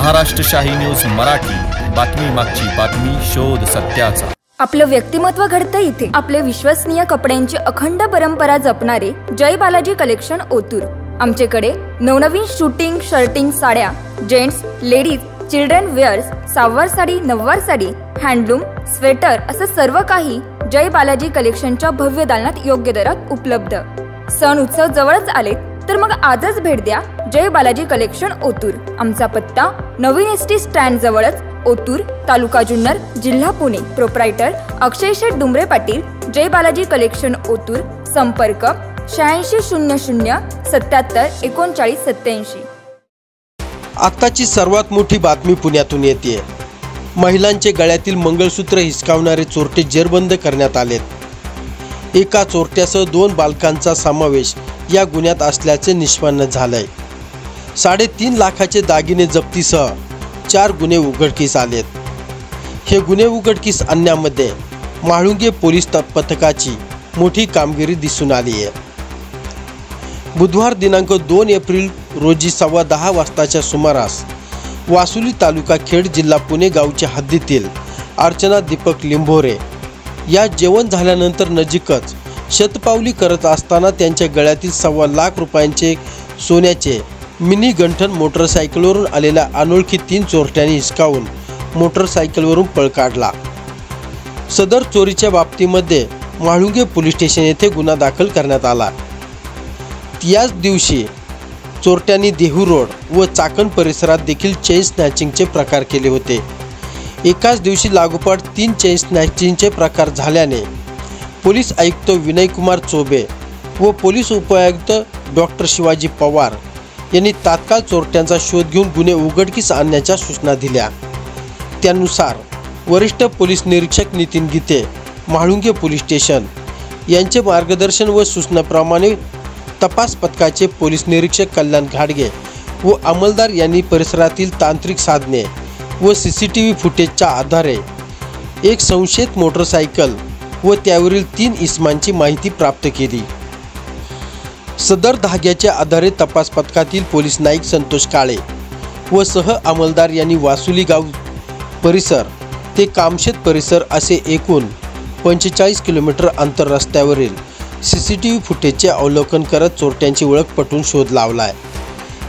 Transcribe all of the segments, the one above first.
महाराष्ट्र शाही न्यूज मराठी, बातमी मागची बातमी, शोध सत्याचा। आपलं व्यक्तिमत्व घडतं इथे। आपले विश्वसनीय कपड्यांची अखंड परंपरा जपणारे जय बालाजी कलेक्शन ओतूर। आमच्याकडे नवनवीन शूटिंग शर्टिंग साड्या, gents, ladies, children wears, सहावार sari, नववार sari, handloom, sweater असं सर्व काही जय बालाजी कलेक्शनच्या भव्य दालनात योग्य दरात उपलब्ध। सण उत्सव जवळच आले तर मग आजच भेट द्या जय बालाजी कलेक्शन ओतूर। आमचा पत्ता नवीन एसटी स्टँड जवळच, ओतूर, तालुका जुन्नर, जिल्हा पुणे। प्रोप्रायटर अक्षय शेठ डुमरे पाटील, जय बालाजी कलेक्शन ओतूर। संपर्क 8600 77 39 87। आताची सर्वात मोठी बातमी पुण्यातून येते। महिलांचे गळ्यातील मंगळसूत्र हिसकावणारे चोरटे जेरबंद करण्यात आलेत। एका चोरट्यासह 2 बालकांचा समावेश या गुन्ह्यात असल्याचे निष्पन्न झालंय। 3.5 लाखाचे दागिने जप्तीसह 4 गुन्हे उघडकीस आलेत। हे गुन्हे उघडकीस आणण्यामध्ये म्हाळुंगे पोलीस पथकाची मोठी कामगिरी दिसून आली आहे। बुधवार दिनांक 2 एप्रिल रोजी 10:15 वाजताच्या सुमारास वासुली तालुका खेड जिल्हा पुणे गावच्या हद्दीतील अर्चना दीपक लिंभोरे या जेवण झाल्यानंतर नजीकच शतपावली करत असताना त्यांच्या गळ्यातील 1.25 लाख रुपयांचे सोन्याचे मिनी गंठन मोटरसायकलवरून आलेल्या अनोळखी 3 चोरट्यांनी हिसकावून मोटरसायकलवरून पळ काढला। सदर चोरीच्या बाबतीमध्ये म्हाळुंगे पोलीस स्टेशन येथे गुन्हा दाखल करण्यात आला। याच दिवशी चोरट्यांनी देहू रोड व चाकण परिसरात देखील चेन स्नॅचिंगचे प्रकार केले होते। एकाच दिवशी लागोपाठ 3 चेन स्नॅचिंगचे प्रकार झाल्याने पोलीस आयुक्त विनय कुमार चोबे व पोलीस उपायुक्त डॉक्टर शिवाजी पवार यांनी तात्काळ चोरट्यांचा शोध घेऊन गुन्हे उघडकीस आणण्याच्या सूचना दिल्या। त्यानुसार वरिष्ठ पोलीस निरीक्षक नितीन गीते, म्हाळुंगे पोलीस स्टेशन यांचे मार्गदर्शन व सूचनाप्रमाणे तपास पथकाचे पोलीस निरीक्षक कल्याण घाडगे व अंमलदार यांनी परिसरातील तांत्रिक साधने व सीसीटीव्ही फुटेजच्या आधारे एक संशयित मोटरसायकल व त्यावरील 3 इसमांची माहिती प्राप्त केली। सदर धाग्याच्या आधारे तपास पथकातील पोलीस नाईक संतोष काळे व सह अंमलदार यांनी वासुली गाव परिसर ते कामशेत परिसर असे एकूण 45 किलोमीटर अंतर रस्त्यावरील सीसीटीव्ही फुटेजचे अवलोकन करत चोरट्यांची ओळख पटवून शोध लावलाय।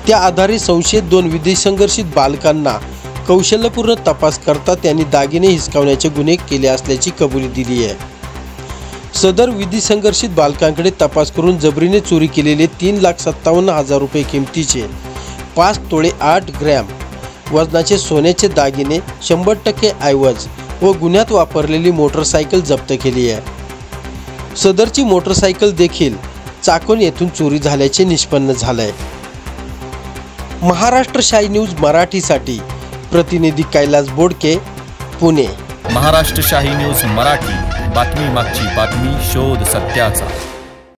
त्या आधारे संशयित 2 विधिसंघर्षित बालकांना कौशल्यपूर्ण तपास करता त्यांनी दागिने हिसकावण्याचे गुन्हे केले असल्याची कबुली दिली आहे। सदर विधिसंघर्षित बालकांकडे तपास करून जबरीने चोरी केलेले 3,57,000 रुपये किमतीचे 5 तोळे 8 ग्रॅम वजनाचे सोन्याचे दागिने 100% ऐवज व गुन्ह्यात वापरलेली मोटरसायकल जप्त केली आहे। सदरची मोटरसायकल देखील चाकण येथून चोरी झाल्याचे निष्पन्न झालंय। महाराष्ट्र शाही न्यूज मराठीसाठी प्रतिनिधी कैलास बोडके, पुणे। महाराष्ट्र शाही न्यूज मराठी, बातमी मागची बातमी, शोध सत्याचा।